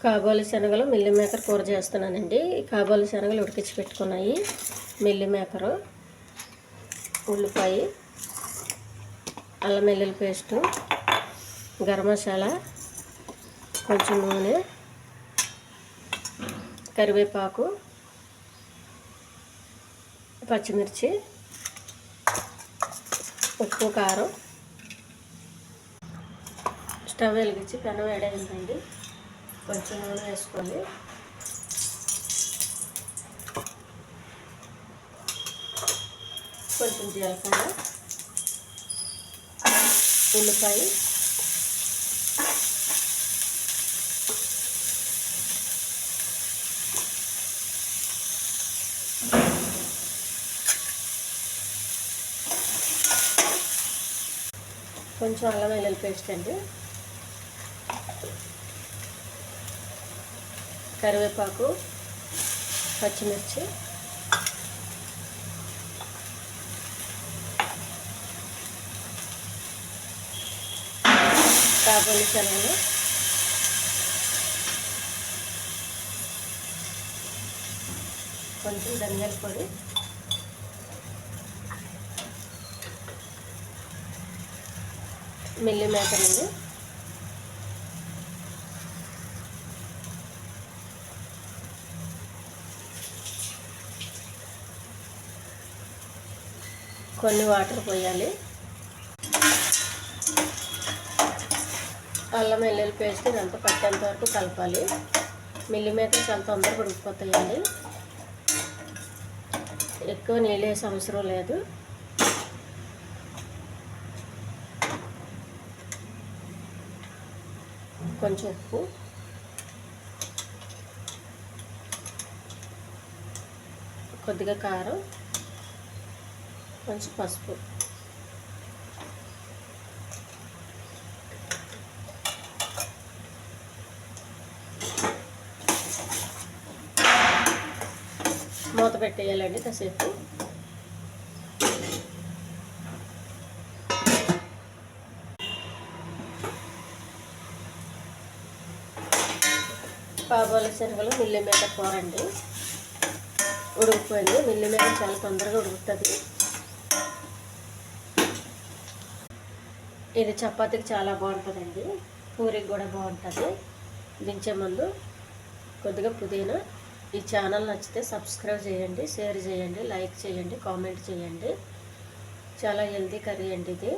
కాబోలి శనగలు meal maker కూర చేస్తున్నానండి. కాబోలి శనగలు ఉడికించి పెట్టుకున్నాయి, మిల్లీ మేకరు, ఉల్లిపాయ, అల్లం వెల్లుల్లి పేస్టు, గరం మసాలా, కొంచెం నూనె, కరివేపాకు, పచ్చిమిర్చి, ఉప్పు, కారం. స్టవ్ వెలిగించి పెనం వేడైందండి. కొంచెం నూనె వేసుకోండి. కొంచెం జీలకర్ర, ఉల్లిపాయ, కొంచెం అల్లం వెల్లుల్లి పేస్ట్ అండి, కరివేపాకు, పచ్చిమిర్చి, కాబోలి శనగలు, కొంచెం ధనియాల పొడి, మిల్లీ మేకర్ అండి, కొన్ని వాటర్ పోయాలి. అల్లం వెల్లుల్లి పేస్ట్ ఇదంతా పట్టేంత వరకు కలపాలి. మిల్లీ మేకర్ చాలా తొందరగా ఉడికిపోతాయండి. ఎక్కువ నీళ్ళు వేసే అవసరం లేదు. కొంచెం ఉప్పు, కొద్దిగా కారం, కొంచెం పసుపు. మూత పెట్టేయాలండి కాసేపు. కాబోలి శనగలు మిల్లీ మేకర్ కూర అండి. ఉడికిపోయింది. మిల్లీ మేకర్ చాలా తొందరగా ఉడుకుతుంది. ఇది చపాతీకి చాలా బాగుంటుందండి, పూరికి కూడా బాగుంటుంది. దించే ముందు కొద్దిగా పుదీనా. ఈ ఛానల్ నచ్చితే సబ్స్క్రైబ్ చేయండి, షేర్ చేయండి, లైక్ చేయండి, కామెంట్ చేయండి. చాలా హెల్తీ కర్రీ అండి ఇది.